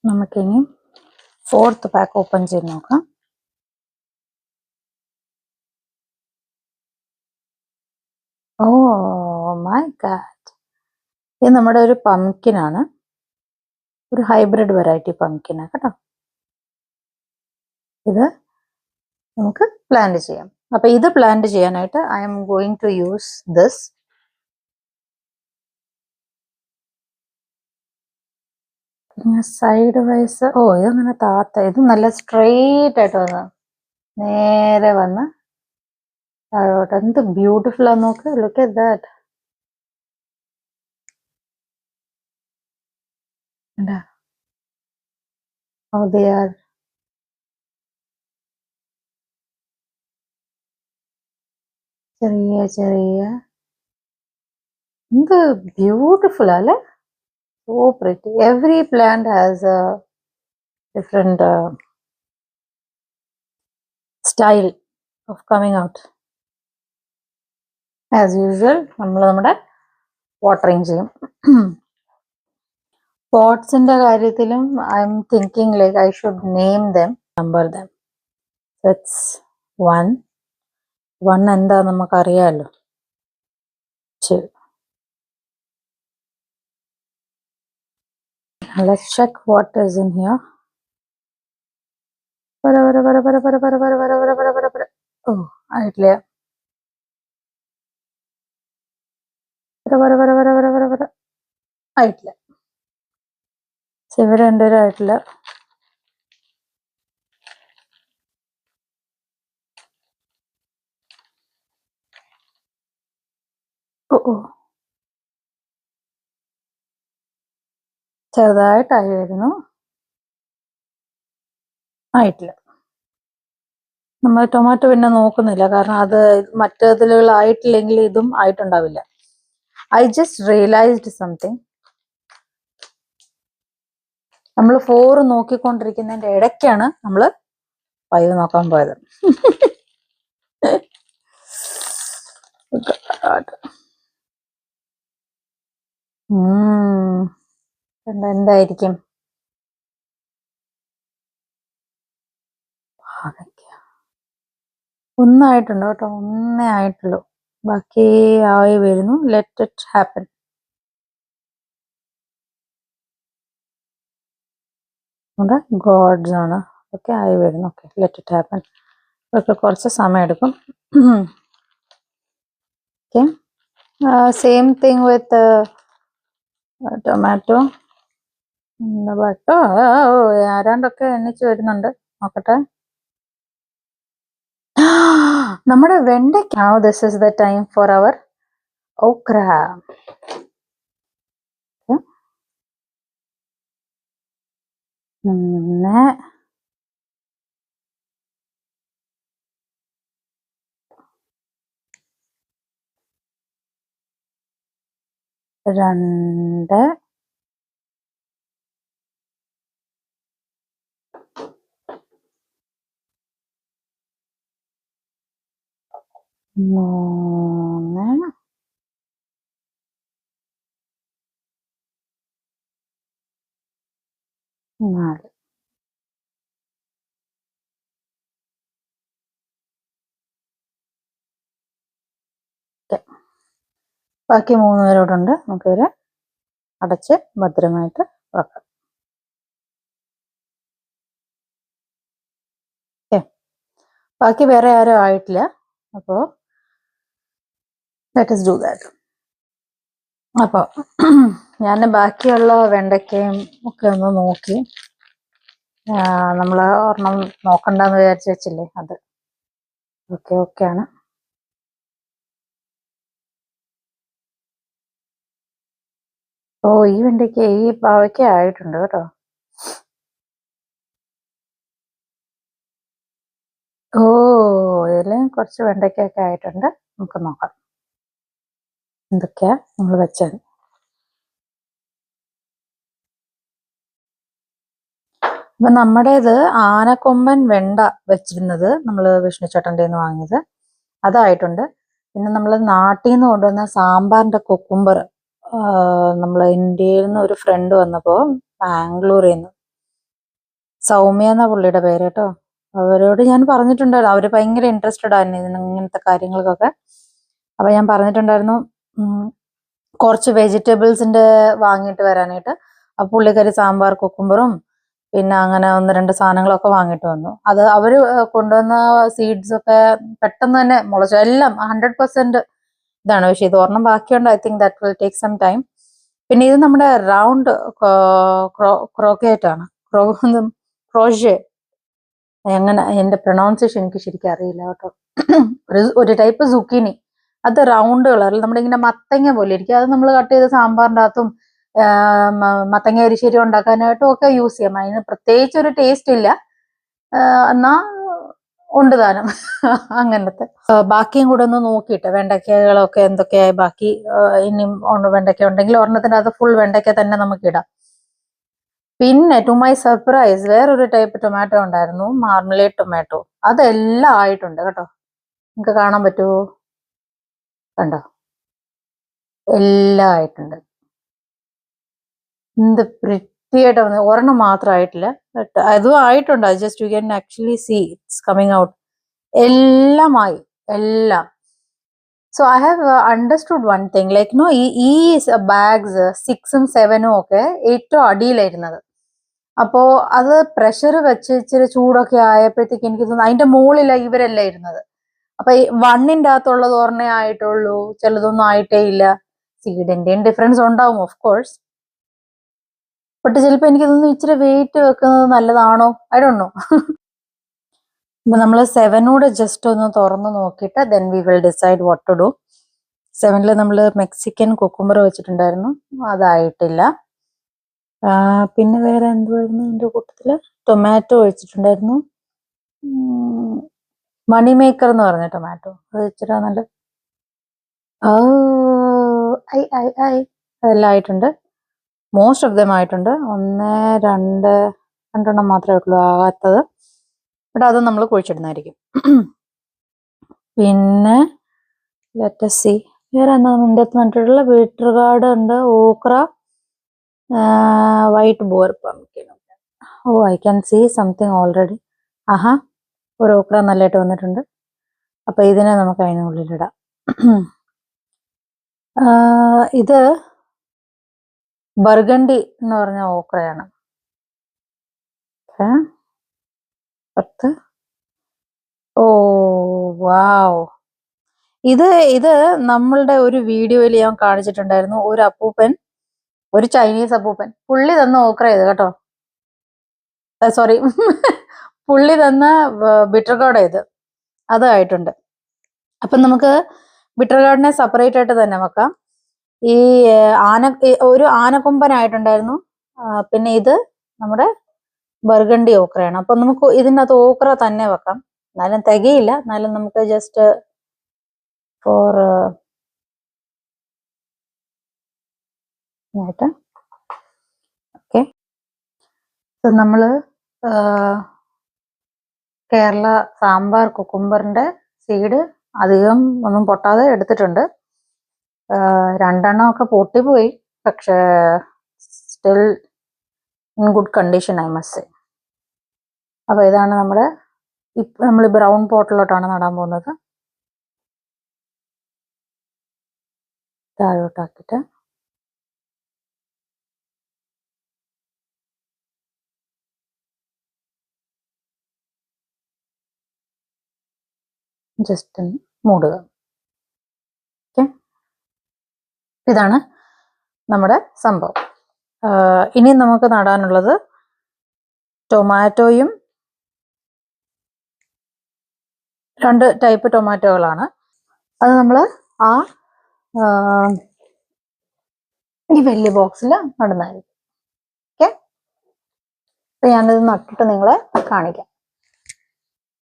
നമുക്കിനി 4th pack open ചെയ്ത് നോക്കാം. ഓ മൈ ഗാഡ്, ഇത് നമ്മുടെ ഒരു പംകിനാണ്, ഒരു ഹൈബ്രിഡ് വെറൈറ്റി പംകിനാണ് കേട്ടോ. ഇത് നമുക്ക് പ്ലാന്റ് ചെയ്യാം. അപ്പൊ ഇത് പ്ലാന്റ് ചെയ്യാനായിട്ട് I am going to use this. Side wise, ഓ ഇതങ്ങനെ ഇത് നല്ല സ്ട്രെയിറ്റ് ആയിട്ട് വന്ന് നേരെ വന്ന് താഴോട്ട്. എന്ത് ബ്യൂട്ടിഫുൾ ആ നോക്ക്. Look at that. How they are ചെറിയ ചെറിയ, എന്ത് ബ്യൂട്ടിഫുൾ അല്ലേ. So pretty. Every plant has a different style of coming out. As usual, നമ്മൾ നമ്മുടെ വാട്ടറിങ് ചെയ്യും. പോട്ട്സിന്റെ കാര്യത്തിലും I M thinking like I should name dum, number dum. That's 1 എന്താ നമുക്കറിയാലോ. 2. Let's check what is in here. Oh, ആയിട്ടില്ല. ആയിട്ടില്ല. ഇവർ രണ്ടുപേരും ആയിട്ടില്ല. ഓ ചെറുതായിട്ടായി വരുന്നു. ആയിട്ടില്ല. നമ്മൾ ടൊമാറ്റോ പിന്നെ നോക്കുന്നില്ല, കാരണം അത് മറ്റേതിലുകളായിട്ടില്ലെങ്കിൽ ഇതും ആയിട്ടുണ്ടാവില്ല. I just realised something. നമ്മൾ 4 നോക്കിക്കൊണ്ടിരിക്കുന്നതിന്റെ ഇടയ്ക്കാണ് നമ്മൾ 5 നോക്കാൻ പോയത്. എന്തായിരിക്കും? ഒന്നായിട്ടുണ്ട് കേട്ടോ, ഒന്നേ ആയിട്ടുള്ളൂ, ബാക്കി ആയി വരുന്നു. Let it happen. നമ്മുടെ ഗോഡ്സ് ആണ്, ഒക്കെ ആയി വരുന്നു. Okay, let it happen. ഇതൊക്കെ കുറച്ച് സമയം എടുക്കും. Okay, same thing with tomato. ആരാണ്ടൊക്കെ എണ്ണിച്ച് വരുന്നുണ്ട്, നോക്കട്ടെ. നമ്മുടെ വെണ്ടയ്ക്ക. Now this is the time for our okra. ഒന്ന്, രണ്ട്, മൂന്ന്, നാല്. ബാക്കി 3 പേരോടുണ്ട്. നമുക്കിവരെ അടച്ച് ഭദ്രമായിട്ട് വെക്കാം. ബാക്കി വേറെ ആരും ആയിട്ടില്ല, അപ്പോൾ ലെറ്റ് us do that. അപ്പോൾ ഞാൻ ബാക്കിയുള്ള വെണ്ടയ്ക്കയും ഒക്കെ ഒന്ന് നോക്കി. നമ്മൾ ഒരെണ്ണം നോക്കണ്ടെന്ന് വിചാരിച്ച് വെച്ചില്ലേ, അത് ഓക്കെയാണ്. ഓ ഈ വെണ്ടയ്ക്ക, ഈ പാവയ്ക്ക ആയിട്ടുണ്ട് കേട്ടോ. ഓ ഇതിലും കുറച്ച് വെണ്ടയ്ക്കൊക്കെ ആയിട്ടുണ്ട്. നമുക്ക് നോക്കാം എന്തൊക്കെയാ നമ്മൾ വെച്ചത്. അപ്പൊ നമ്മുടേത് ആനക്കൊമ്പൻ വെണ്ട വെച്ചിരുന്നത് നമ്മൾ വിഷ്ണുചേട്ടൻ്റെ നിന്ന് വാങ്ങിയത്, അതായിട്ടുണ്ട്. പിന്നെ നമ്മൾ നാട്ടിൽ നിന്ന് കൊണ്ടുവന്ന സാമ്പാറിന്റെ കുക്കുംബർ, നമ്മൾ ഇന്ത്യയിൽ നിന്ന് ഒരു ഫ്രണ്ട് വന്നപ്പോൾ ബാംഗ്ലൂരിൽ നിന്ന്. സൗമ്യ എന്ന പുള്ളിയുടെ പേര് കേട്ടോ. അവരോട് ഞാൻ പറഞ്ഞിട്ടുണ്ടായിരുന്നു, അവര് ഭയങ്കര ഇൻട്രസ്റ്റഡ് ആയിരുന്നു ഇങ്ങനത്തെ കാര്യങ്ങൾക്കൊക്കെ. അപ്പൊ ഞാൻ പറഞ്ഞിട്ടുണ്ടായിരുന്നു കുറച്ച് വെജിറ്റബിൾസിന്റെ വാങ്ങിയിട്ട് വരാനായിട്ട്. അപ്പൊ പുള്ളിക്കാരി സാമ്പാർ കുക്കുംബറും പിന്നെ അങ്ങനെ 1-2 സാധനങ്ങളൊക്കെ വാങ്ങിയിട്ട് വന്നു. അത് അവര് കൊണ്ടുവന്ന സീഡ്സ് ഒക്കെ പെട്ടെന്ന് തന്നെ മുളച്ചു, എല്ലാം 100% ഇതാണ്. പക്ഷെ ഇത് ഒരെണ്ണം ബാക്കിയുണ്ട്. I think that will take some time. പിന്നെ ഇത് നമ്മുടെ റൗണ്ട് ക്രോക്കേറ്റ് ആണ്, ക്രോഷേ. എങ്ങനെ എന്റെ പ്രൊണൗൺസിയേഷൻ എനിക്ക് ശരിക്കും അറിയില്ല കേട്ടോ. ഒരു ടൈപ്പ് സുക്കിനി, അത് റൗണ്ട് കളറിൽ നമ്മുടെ ഇങ്ങനെ മത്തങ്ങ പോലെ ഇരിക്കും. അത് നമ്മൾ കട്ട് ചെയ്ത് സാമ്പാറിൻ്റെ അകത്തും മത്തങ്ങ എരിശ്ശേരി ഉണ്ടാക്കാനായിട്ടും ഒക്കെ യൂസ് ചെയ്യാം. അതിന് പ്രത്യേകിച്ച് ഒരു ടേസ്റ്റ് ഇല്ല, എന്നാ ഉണ്ട് താനും. അങ്ങനത്തെ ബാക്കിയും കൂടെ ഒന്ന് നോക്കിയിട്ട് വെണ്ടയ്ക്കകളൊക്കെ എന്തൊക്കെയായി ബാക്കി ഇനിയും വെണ്ടയ്ക്ക ഉണ്ടെങ്കിൽ ഒരെണ്ണത്തിൻ്റെ അത് ഫുൾ വെണ്ടയ്ക്ക തന്നെ നമുക്ക് ഇടാം. പിന്നെ ടു മൈ സർപ്രൈസ് വേറൊരു ടൈപ്പ് ടൊമാറ്റോ ഉണ്ടായിരുന്നു, മാർമലേഡ് ടൊമാറ്റോ. അതെല്ലാം ആയിട്ടുണ്ട് കേട്ടോ. നിങ്ങൾക്ക് കാണാൻ പറ്റുമോ? കണ്ടോ, എല്ലാം ആയിട്ടുണ്ട്. എന്ത് പ്രിറ്റിയായിട്ട് വന്നത്. ഒരെണ്ണം മാത്രം ആയിട്ടില്ല, ബട്ട് അതും ആയിട്ടുണ്ട്. Just you can actually see it's coming out. എല്ലാമായി, എല്ലാം. So I have understood one thing, like no, ഈ ബാഗ്സ് 6ഉം 7ഉം ഒക്കെ ഏറ്റവും അടിയിലായിരുന്നത്. അപ്പോ അത് പ്രഷർ വെച്ച് ഇച്ചിരി ചൂടൊക്കെ ആയപ്പോഴത്തേക്ക് എനിക്ക് തോന്നുന്നു അതിന്റെ മുകളിലാണ് ഇവരെല്ലാം ഇരുന്നത്. അപ്പൊ ഈ 1ന്റെ അകത്തുള്ളത് ഒരെണ്ണേ ആയിട്ടുള്ളൂ, ചിലതൊന്നും ആയിട്ടേ ഇല്ല. സീഡിന്റെയും ഡിഫറൻസ് ഉണ്ടാവും ഓഫ് കോഴ്സ്. ബട്ട് ചിലപ്പോൾ എനിക്ക് തോന്നുന്നു ഇച്ചിരി വെയിറ്റ് വെക്കുന്നത് നല്ലതാണോ, ഐ ഡോണ്ട് നോ. അപ്പൊ നമ്മൾ 7 ജസ്റ്റ് ഒന്ന് തുറന്ന് നോക്കിയിട്ട് then we will decide what to do. 7ൽ നമ്മൾ മെക്സിക്കൻ കുക്കുംബർ വെച്ചിട്ടുണ്ടായിരുന്നു, അതായിട്ടില്ല. പിന്നെ വേറെ എന്തുവായിരുന്നു എൻ്റെ കൂട്ടത്തില്? ടൊമാറ്റോ ഒഴിച്ചിട്ടുണ്ടായിരുന്നു, മണി മേക്കർ എന്ന് പറഞ്ഞ ടൊമാറ്റോ. അത് ഇച്ചിരി നല്ല അതെല്ലാം ആയിട്ടുണ്ട്. മോസ്റ്റ് ഓഫ് ദം ആയിട്ടുണ്ട്. 1, 2, 2 മാത്രമേ ഉള്ളൂ ആകാത്തത്. ബട്ട് അത് നമ്മൾ കുഴിച്ചിടുന്നതായിരിക്കും. പിന്നെ ലെറ്റ് us see വേറെ എന്താ എൻ്റെ അടുത്ത് നട്ടിട്ടുള്ള ബീറ്റർ ഗാർഡ് ഉണ്ട്, okra, white bore pumpkin. Oh, I can see something already. ആഹാ, ഒരു ഓക്ര നല്ലതായിട്ട് വന്നിട്ടുണ്ട്. അപ്പൊ ഇതിനെ നമുക്ക് അതിനുള്ളിലിടാം. ഇത് ബർഗണ്ടി എന്ന് പറഞ്ഞ ഓക്രയാണ്. 10. ഓ വാവ്, ഇത് നമ്മളുടെ ഒരു വീഡിയോയിൽ ഞാൻ കാണിച്ചിട്ടുണ്ടായിരുന്നു. ഒരു അപ്പൂപ്പൻ, ഒരു ചൈനീസ് അപ്പൂപ്പൻ, പുള്ളി തന്ന ഓക്ര ഇത് കേട്ടോ. സോറി, പുള്ളി തന്ന ബിറ്റർ ഗാർഡ് ഇത്, അതായിട്ടുണ്ട്. അപ്പം നമുക്ക് ബിറ്റർ ഗാർഡിനെ സെപ്പറേറ്റ് ആയിട്ട് തന്നെ വെക്കാം. ഈ ഒരു ആനക്കൊമ്പനായിട്ടുണ്ടായിരുന്നു. പിന്നെ ഇത് നമ്മുടെ ബർഗണ്ടി ഓക്രയാണ്. അപ്പൊ നമുക്ക് ഇതിനകത്ത് ഓക്ര തന്നെ വെക്കാം, എന്നാലും തികയില്ല. എന്നാലും നമുക്ക് ജസ്റ്റ് ഫോർ ആയിട്ട് ഓക്കെ. നമ്മള് കേരള സാമ്പാർ കുക്കുംബറിന്റെ സീഡ് അധികം ഒന്നും പൊട്ടാതെ എടുത്തിട്ടുണ്ട്. 2 ഒക്കെ പൊട്ടിപ്പോയി, പക്ഷെ still in good condition I must say. അപ്പൊ ഇതാണ് നമ്മുടെ നമ്മൾ ബ്രൗൺ പോട്ടിലോട്ടാണ് നടാൻ പോകുന്നത്. താഴോട്ടാക്കിയിട്ട് ജസ്റ്റ് മൂടുക. ഓക്കെ, ഇതാണ് നമ്മുടെ സംഭവം. ഇനി നമുക്ക് നടാനുള്ളത് ടൊമാറ്റോയും 2 ടൈപ്പ് ടൊമാറ്റോകളാണ്. അത് നമ്മൾ ഈ വലിയ ബോക്സിൽ നടുന്നതായിരിക്കും. ഓക്കെ, അപ്പൊ ഞാനിത് നട്ടിട്ട് നിങ്ങളെ കാണിക്കാം.